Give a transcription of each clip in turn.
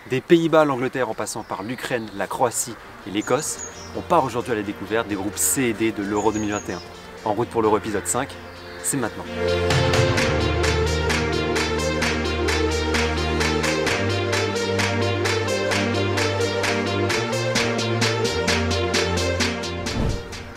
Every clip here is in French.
Des Pays-Bas à l'Angleterre en passant par l'Ukraine, la Croatie et l'Écosse, on part aujourd'hui à la découverte des groupes C et D de l'Euro 2021. En route pour l'Euro épisode 5, c'est maintenant.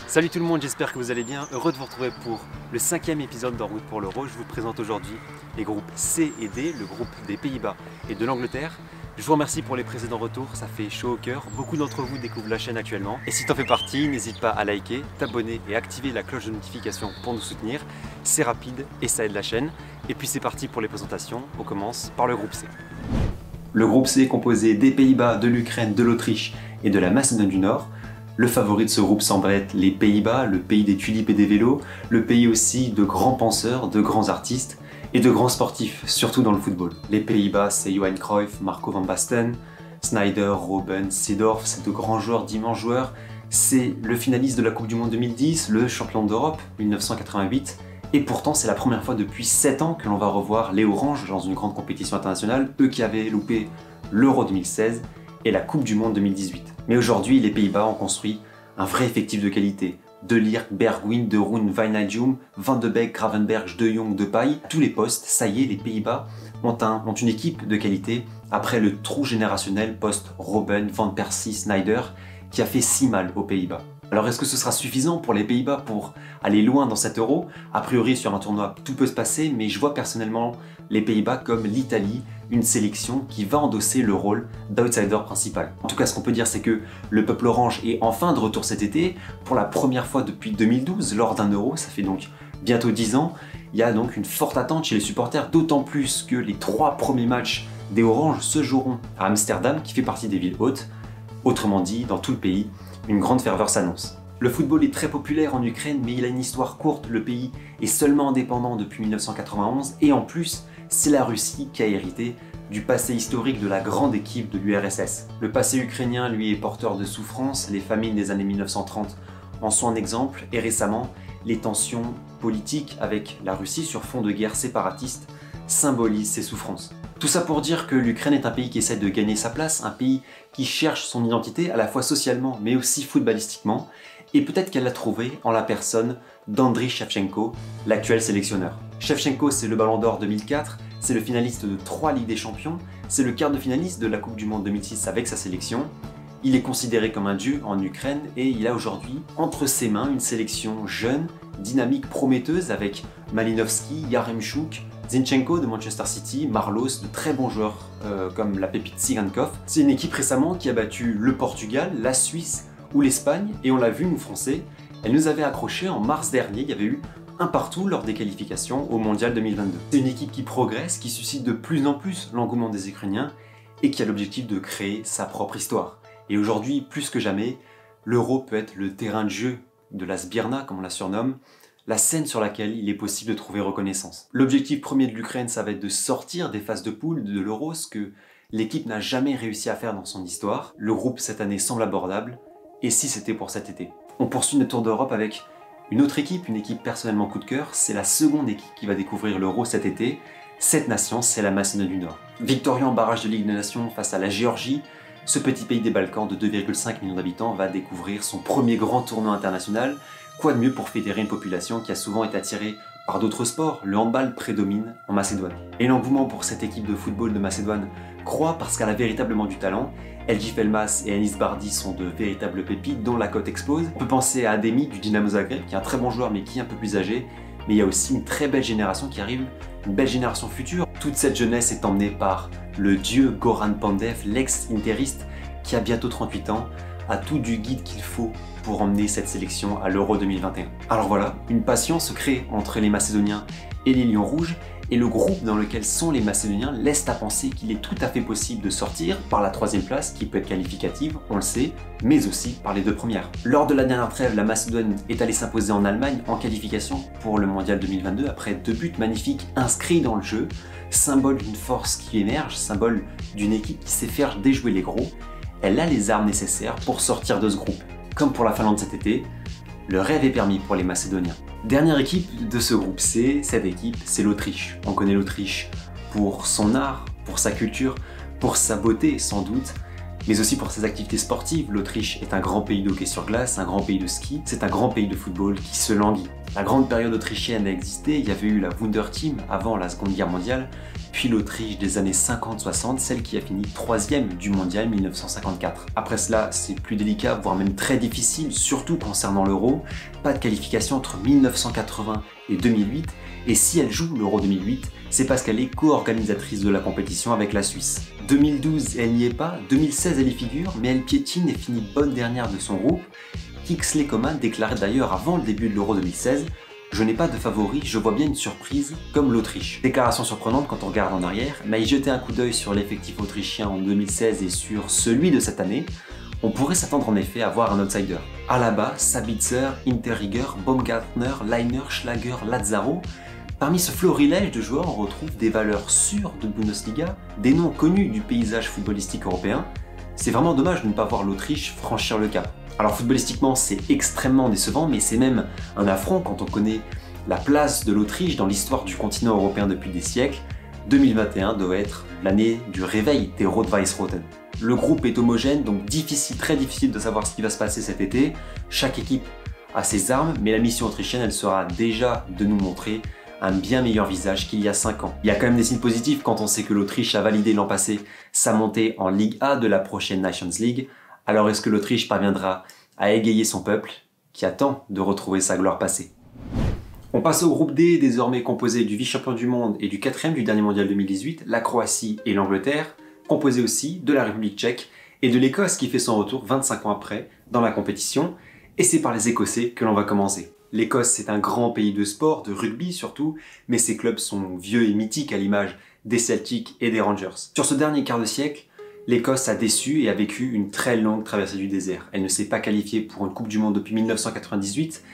Salut tout le monde, j'espère que vous allez bien. Heureux de vous retrouver pour le 5e épisode d'En route pour l'Euro. Je vous présente aujourd'hui les groupes C et D, le groupe des Pays-Bas et de l'Angleterre. Je vous remercie pour les précédents retours, ça fait chaud au cœur. Beaucoup d'entre vous découvrent la chaîne actuellement. Et si t'en fais partie, n'hésite pas à liker, t'abonner et activer la cloche de notification pour nous soutenir. C'est rapide et ça aide la chaîne. Et puis c'est parti pour les présentations. On commence par le groupe C. Le groupe C est composé des Pays-Bas, de l'Ukraine, de l'Autriche et de la Macédoine du Nord. Le favori de ce groupe semble être les Pays-Bas, le pays des tulipes et des vélos, le pays aussi de grands penseurs, de grands artistes et de grands sportifs, surtout dans le football. Les Pays-Bas, c'est Johan Cruyff, Marco van Basten, Sneijder, Robben, Seedorf, c'est de grands joueurs, d'immenses joueurs. C'est le finaliste de la Coupe du Monde 2010, le champion d'Europe 1988. Et pourtant, c'est la première fois depuis 7 ans que l'on va revoir les Oranges dans une grande compétition internationale, eux qui avaient loupé l'Euro 2016 et la Coupe du Monde 2018. Mais aujourd'hui, les Pays-Bas ont construit un vrai effectif de qualité. De Ligt, Bergwijn, De Roon, Wijnaldum, Van de Beek, Gravenberch, De Jong, Depay, tous les postes, ça y est, les Pays-Bas ont une équipe de qualité après le trou générationnel post-Robben, Van Persie, Sneijder, qui a fait si mal aux Pays-Bas. Alors est-ce que ce sera suffisant pour les Pays-Bas pour aller loin dans cet Euro? A priori sur un tournoi tout peut se passer, mais je vois personnellement les Pays-Bas comme l'Italie, une sélection qui va endosser le rôle d'outsider principal. En tout cas ce qu'on peut dire c'est que le peuple orange est enfin de retour cet été, pour la première fois depuis 2012 lors d'un Euro, ça fait donc bientôt 10 ans. Il y a donc une forte attente chez les supporters, d'autant plus que les 3 premiers matchs des Oranges se joueront à Amsterdam qui fait partie des villes hautes. Autrement dit, dans tout le pays, une grande ferveur s'annonce. Le football est très populaire en Ukraine, mais il a une histoire courte. Le pays est seulement indépendant depuis 1991 et en plus, c'est la Russie qui a hérité du passé historique de la grande équipe de l'URSS. Le passé ukrainien, lui, est porteur de souffrances. Les famines des années 1930 en sont un exemple et récemment, les tensions politiques avec la Russie sur fond de guerre séparatiste symbolisent ces souffrances. Tout ça pour dire que l'Ukraine est un pays qui essaie de gagner sa place, un pays qui cherche son identité à la fois socialement mais aussi footballistiquement, et peut-être qu'elle l'a trouvé en la personne d'Andriy Shevchenko, l'actuel sélectionneur. Shevchenko, c'est le Ballon d'Or 2004, c'est le finaliste de 3 Ligues des Champions, c'est le quart de finaliste de la Coupe du Monde 2006 avec sa sélection. Il est considéré comme un dieu en Ukraine et il a aujourd'hui entre ses mains une sélection jeune, dynamique, prometteuse avec Malinovski, Yaremchuk, Zinchenko de Manchester City, Marlos, de très bons joueurs comme la pépite Tsigankov. C'est une équipe récemment qui a battu le Portugal, la Suisse ou l'Espagne, et on l'a vu, nous Français, elle nous avait accroché en mars dernier, il y avait eu un partout lors des qualifications au Mondial 2022. C'est une équipe qui progresse, qui suscite de plus en plus l'engouement des Ukrainiens et qui a l'objectif de créer sa propre histoire. Et aujourd'hui, plus que jamais, l'Euro peut être le terrain de jeu de la Sbirna, comme on la surnomme, la scène sur laquelle il est possible de trouver reconnaissance. L'objectif premier de l'Ukraine, ça va être de sortir des phases de poule de l'Euro, ce que l'équipe n'a jamais réussi à faire dans son histoire. Le groupe cette année semble abordable, et si c'était pour cet été. On poursuit notre tour d'Europe avec une autre équipe, une équipe personnellement coup de cœur. C'est la seconde équipe qui va découvrir l'Euro cet été. Cette nation, c'est la Macédoine du Nord. Victorieux en barrage de Ligue des Nations face à la Géorgie, ce petit pays des Balkans de 2,5 millions d'habitants va découvrir son premier grand tournoi international. Quoi de mieux pour fédérer une population qui a souvent été attirée par d'autres sports? Le handball prédomine en Macédoine. Et l'engouement pour cette équipe de football de Macédoine croît parce qu'elle a véritablement du talent. Elgif Elmas et Anis Bardi sont de véritables pépites dont la cote explose. On peut penser à Ademi du Dinamo Zagreb qui est un très bon joueur mais qui est un peu plus âgé. Mais il y a aussi une très belle génération qui arrive, une belle génération future. Toute cette jeunesse est emmenée par le dieu Goran Pandev, l'ex-interiste qui a bientôt 38 ans, a tout du guide qu'il faut pour emmener cette sélection à l'Euro 2021. Alors voilà, une passion se crée entre les Macédoniens et les Lions Rouges, et le groupe dans lequel sont les Macédoniens laisse à penser qu'il est tout à fait possible de sortir par la 3e place, qui peut être qualificative, on le sait, mais aussi par les 2 premières. Lors de la dernière trêve, la Macédoine est allée s'imposer en Allemagne en qualification pour le Mondial 2022 après 2 buts magnifiques inscrits dans le jeu, symbole d'une force qui émerge, symbole d'une équipe qui sait faire déjouer les gros. Elle a les armes nécessaires pour sortir de ce groupe. Comme pour la Finlande cet été, le rêve est permis pour les Macédoniens. Dernière équipe de ce groupe C, cette équipe, c'est l'Autriche. On connaît l'Autriche pour son art, pour sa culture, Pour sa beauté sans doute, mais aussi pour ses activités sportives. L'Autriche est un grand pays de hockey sur glace, un grand pays de ski, c'est un grand pays de football qui se languit. La grande période autrichienne a existé, il y avait eu la Wunderteam avant la Seconde Guerre mondiale, puis l'Autriche des années 50-60, celle qui a fini 3e du mondial 1954. Après cela, c'est plus délicat, voire même très difficile, surtout concernant l'Euro. Pas de qualification entre 1980 et 2008, et si elle joue l'Euro 2008, c'est parce qu'elle est co-organisatrice de la compétition avec la Suisse. 2012, elle n'y est pas, 2016, elle y figure, mais elle piétine et finit bonne dernière de son groupe. Kingsley Coman déclarait d'ailleurs avant le début de l'Euro 2016 « Je n'ai pas de favori, je vois bien une surprise comme l'Autriche ». Déclaration surprenante quand on regarde en arrière, mais à y jeter un coup d'œil sur l'effectif autrichien en 2016 et sur celui de cette année, on pourrait s'attendre en effet à voir un outsider. Alaba, Sabitzer, Hinteregger, Baumgartner, Leiner, Schlager, Lazzaro. Parmi ce florilège de joueurs, on retrouve des valeurs sûres de Bundesliga, des noms connus du paysage footballistique européen. C'est vraiment dommage de ne pas voir l'Autriche franchir le cap. Alors footballistiquement, c'est extrêmement décevant, mais c'est même un affront quand on connaît la place de l'Autriche dans l'histoire du continent européen depuis des siècles. 2021 doit être l'année du réveil des Rot-Weiß-Roten. Le groupe est homogène, donc très difficile de savoir ce qui va se passer cet été. Chaque équipe a ses armes, mais la mission autrichienne, elle sera déjà de nous montrer un bien meilleur visage qu'il y a 5 ans. Il y a quand même des signes positifs quand on sait que l'Autriche a validé l'an passé sa montée en Ligue A de la prochaine Nations League. Alors est-ce que l'Autriche parviendra à égayer son peuple qui attend de retrouver sa gloire passée? On passe au groupe D, désormais composé du vice-champion du monde et du 4e du dernier mondial 2018, la Croatie et l'Angleterre, composé aussi de la République tchèque et de l'Écosse qui fait son retour 25 ans après dans la compétition, et c'est par les Écossais que l'on va commencer. L'Écosse, c'est un grand pays de sport, de rugby surtout, mais ses clubs sont vieux et mythiques à l'image des Celtics et des Rangers. Sur ce dernier quart de siècle, l'Écosse a déçu et a vécu une très longue traversée du désert. Elle ne s'est pas qualifiée pour une Coupe du Monde depuis 1998,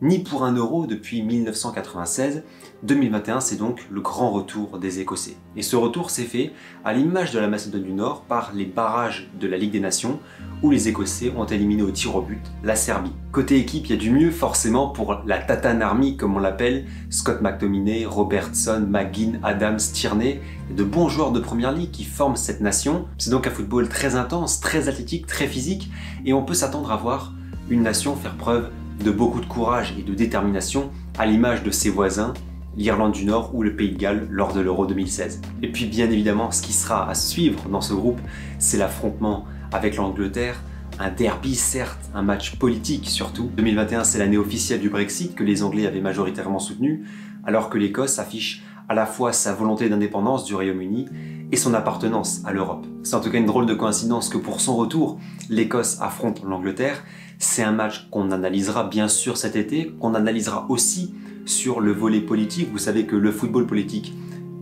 ni pour un Euro depuis 1996. 2021, c'est donc le grand retour des Écossais. Et ce retour s'est fait, à l'image de la Macédoine du Nord, par les barrages de la Ligue des Nations, où les Écossais ont éliminé au tir au but la Serbie. Côté équipe, il y a du mieux forcément pour la Tatan Army, comme on l'appelle, Scott McTominay, Robertson, McGinn, Adams, Tierney, de bons joueurs de première ligue qui forment cette nation. C'est donc un football très intense, très athlétique, très physique, et on peut s'attendre à voir une nation faire preuve de beaucoup de courage et de détermination, à l'image de ses voisins, l'Irlande du Nord ou le Pays de Galles lors de l'Euro 2016. Et puis bien évidemment, ce qui sera à suivre dans ce groupe, c'est l'affrontement avec l'Angleterre, un derby certes, un match politique surtout. 2021, c'est l'année officielle du Brexit que les Anglais avaient majoritairement soutenu, alors que l'Écosse affiche à la fois sa volonté d'indépendance du Royaume-Uni et son appartenance à l'Europe. C'est en tout cas une drôle de coïncidence que pour son retour, l'Écosse affronte l'Angleterre. C'est un match qu'on analysera bien sûr cet été, qu'on analysera aussi sur le volet politique. Vous savez que le football politique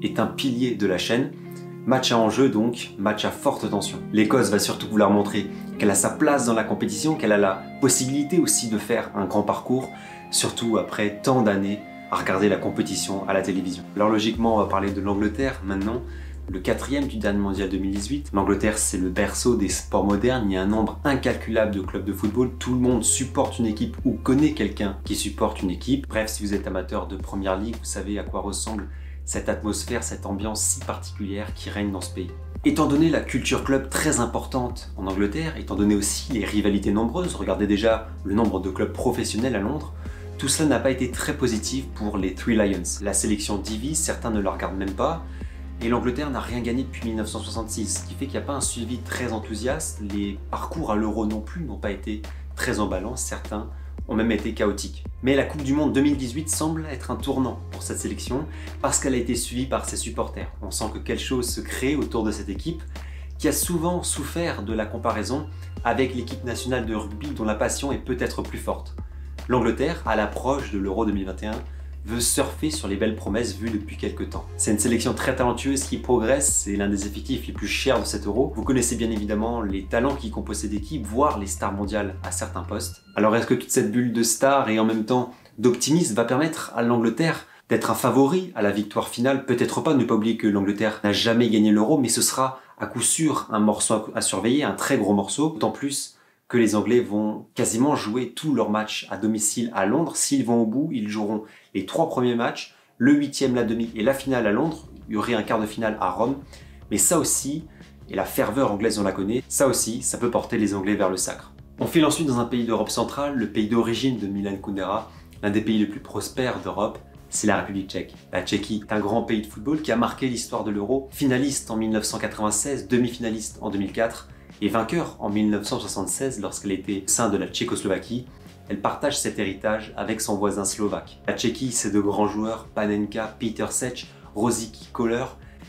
est un pilier de la chaîne. Match à enjeu donc, match à forte tension. L'Écosse va surtout vouloir montrer qu'elle a sa place dans la compétition, qu'elle a la possibilité aussi de faire un grand parcours, surtout après tant d'années à regarder la compétition à la télévision. Alors logiquement, on va parler de l'Angleterre maintenant, le 4e du dernier mondial 2018. L'Angleterre, c'est le berceau des sports modernes, il y a un nombre incalculable de clubs de football, tout le monde supporte une équipe ou connaît quelqu'un qui supporte une équipe. Bref, si vous êtes amateur de Première Ligue, vous savez à quoi ressemble cette atmosphère, cette ambiance si particulière qui règne dans ce pays. Étant donné la culture club très importante en Angleterre, étant donné aussi les rivalités nombreuses, regardez déjà le nombre de clubs professionnels à Londres, tout cela n'a pas été très positif pour les Three Lions. La sélection divise, certains ne la regardent même pas, et l'Angleterre n'a rien gagné depuis 1966, ce qui fait qu'il n'y a pas un suivi très enthousiaste. Les parcours à l'Euro non plus n'ont pas été très emballants, certains ont même été chaotiques. Mais la Coupe du Monde 2018 semble être un tournant pour cette sélection parce qu'elle a été suivie par ses supporters. On sent que quelque chose se crée autour de cette équipe qui a souvent souffert de la comparaison avec l'équipe nationale de rugby dont la passion est peut-être plus forte. L'Angleterre, à l'approche de l'Euro 2021, veut surfer sur les belles promesses vues depuis quelques temps. C'est une sélection très talentueuse qui progresse, c'est l'un des effectifs les plus chers de cet Euro. Vous connaissez bien évidemment les talents qui composent cette équipe, voire les stars mondiales à certains postes. Alors est-ce que toute cette bulle de stars et en même temps d'optimisme va permettre à l'Angleterre d'être un favori à la victoire finale? Peut-être pas, ne pas oublier que l'Angleterre n'a jamais gagné l'Euro, mais ce sera à coup sûr un morceau à surveiller, un très gros morceau, d'autant plus que les Anglais vont quasiment jouer tous leurs matchs à domicile à Londres. S'ils vont au bout, ils joueront les 3 premiers matchs, le 8e, la demi et la finale à Londres. Il y aurait un quart de finale à Rome. Mais ça aussi, et la ferveur anglaise on la connaît, ça aussi, ça peut porter les Anglais vers le sacre. On file ensuite dans un pays d'Europe centrale, le pays d'origine de Milan Kundera, l'un des pays les plus prospères d'Europe, c'est la République tchèque. La Tchéquie est un grand pays de football qui a marqué l'histoire de l'Euro, finaliste en 1996, demi-finaliste en 2004 et vainqueur en 1976 lorsqu'elle était au sein de la Tchécoslovaquie. Elle partage cet héritage avec son voisin slovaque. La Tchéquie, c'est de grands joueurs, Panenka, Peter Cech, Rosicky, Kohler,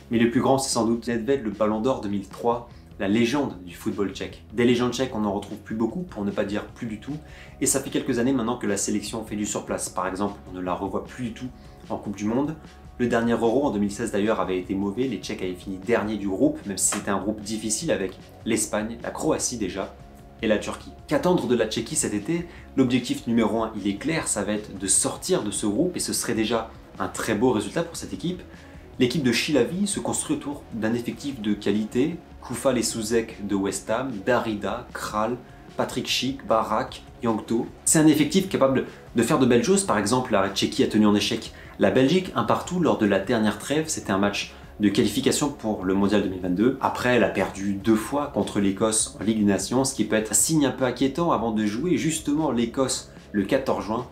mais le plus grand c'est sans doute Nedved, le Ballon d'Or 2003, la légende du football tchèque. Des légendes tchèques, on n'en retrouve plus beaucoup, pour ne pas dire plus du tout, et ça fait quelques années maintenant que la sélection fait du surplace. Par exemple, on ne la revoit plus du tout en Coupe du Monde. Le dernier Euro en 2016 d'ailleurs avait été mauvais, les Tchèques avaient fini dernier du groupe, même si c'était un groupe difficile avec l'Espagne, la Croatie déjà, et la Turquie. Qu'attendre de la Tchéquie cet été? L'objectif numéro 1, il est clair, ça va être de sortir de ce groupe, et ce serait déjà un très beau résultat pour cette équipe. L'équipe de Chilavi se construit autour d'un effectif de qualité, Koufal et Souzek de West Ham, Darida, Kral, Patrick Schick, Barak, Yankto. C'est un effectif capable de faire de belles choses, par exemple la Tchéquie a tenu en échec la Belgique 1-1 lors de la dernière trêve, c'était un match de qualification pour le Mondial 2022. Après, elle a perdu 2 fois contre l'Écosse en Ligue des Nations, ce qui peut être un signe un peu inquiétant avant de jouer justement l'Écosse le 14 juin.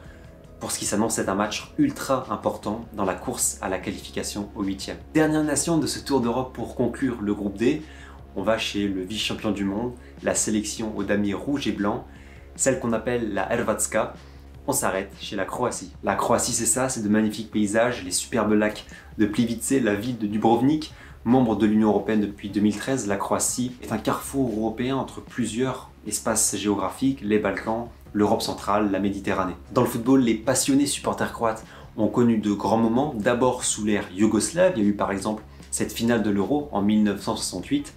Pour ce qui s'annonce être un match ultra important dans la course à la qualification au 8e. Dernière nation de ce Tour d'Europe pour conclure le groupe D, on va chez le vice-champion du monde, la sélection aux damiers rouge et blanc, celle qu'on appelle la Hrvatska. On s'arrête chez la Croatie. La Croatie c'est ça, c'est de magnifiques paysages, les superbes lacs de Plivice, la ville de Dubrovnik. Membre de l'Union Européenne depuis 2013, la Croatie est un carrefour européen entre plusieurs espaces géographiques, les Balkans, l'Europe centrale, la Méditerranée. Dans le football, les passionnés supporters croates ont connu de grands moments, d'abord sous l'ère yougoslave, il y a eu par exemple cette finale de l'Euro en 1968,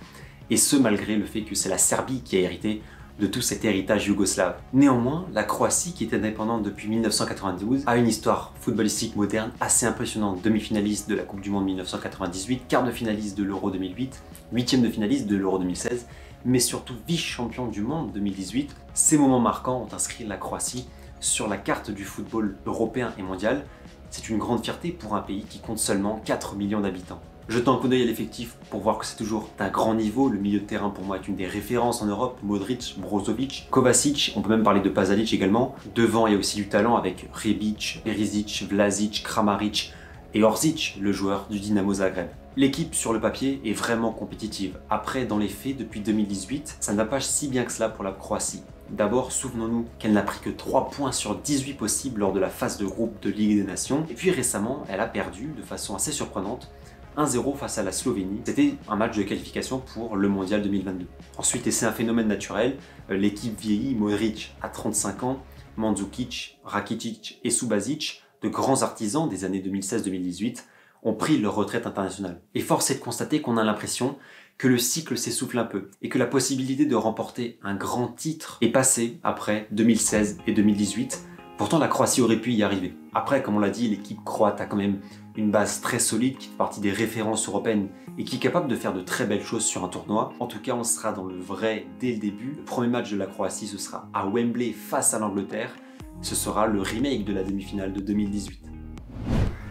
et ce malgré le fait que c'est la Serbie qui a hérité de tout cet héritage yougoslave. Néanmoins, la Croatie, qui est indépendante depuis 1992, a une histoire footballistique moderne assez impressionnante. Demi-finaliste de la Coupe du Monde 1998, quart de finaliste de l'Euro 2008, huitième de finaliste de l'Euro 2016, mais surtout vice-champion du monde 2018. Ces moments marquants ont inscrit la Croatie sur la carte du football européen et mondial. C'est une grande fierté pour un pays qui compte seulement 4 millions d'habitants. Jetant un coup d'œil à l'effectif pour voir que c'est toujours d'un grand niveau, le milieu de terrain pour moi est une des références en Europe, Modric, Brozovic, Kovacic, on peut même parler de Pasalic également. Devant il y a aussi du talent avec Rebic, Perisic, Vlasic, Kramaric et Orzic, le joueur du Dinamo Zagreb. L'équipe sur le papier est vraiment compétitive. Après, dans les faits, depuis 2018, ça n'a pas si bien que cela pour la Croatie. D'abord, souvenons-nous qu'elle n'a pris que 3 points sur 18 possibles lors de la phase de groupe de Ligue des Nations. Et puis récemment, elle a perdu de façon assez surprenante 1-0 face à la Slovénie. C'était un match de qualification pour le Mondial 2022. Ensuite, et c'est un phénomène naturel, l'équipe vieillit, Modric a 35 ans, Mandzukic, Rakitic et Subasic, de grands artisans des années 2016-2018, ont pris leur retraite internationale. Et force est de constater qu'on a l'impression que le cycle s'essouffle un peu et que la possibilité de remporter un grand titre est passée après 2016 et 2018. Pourtant, la Croatie aurait pu y arriver. Après, comme on l'a dit, l'équipe croate a quand même une base très solide qui fait partie des références européennes et qui est capable de faire de très belles choses sur un tournoi. En tout cas, on sera dans le vrai dès le début. Le premier match de la Croatie, ce sera à Wembley face à l'Angleterre. Ce sera le remake de la demi-finale de 2018.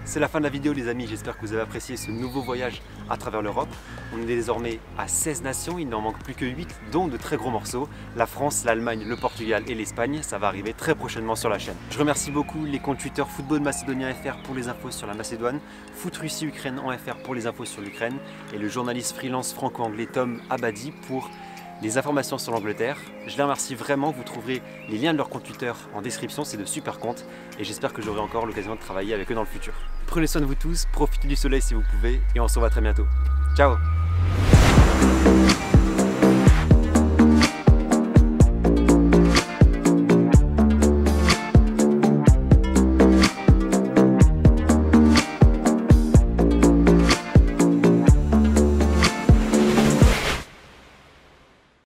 C'est la fin de la vidéo les amis, j'espère que vous avez apprécié ce nouveau voyage à travers l'Europe. On est désormais à 16 nations, il n'en manque plus que 8, dont de très gros morceaux. La France, l'Allemagne, le Portugal et l'Espagne, ça va arriver très prochainement sur la chaîne. Je remercie beaucoup les comptes Twitter Football Macédonien FR pour les infos sur la Macédoine, Foot Russie Ukraine en FR pour les infos sur l'Ukraine, et le journaliste freelance franco-anglais Tom Abadi pour les informations sur l'Angleterre. Je les remercie vraiment, vous trouverez les liens de leur compte Twitter en description, c'est de super comptes et j'espère que j'aurai encore l'occasion de travailler avec eux dans le futur. Prenez soin de vous tous, profitez du soleil si vous pouvez et on se revoit très bientôt. Ciao!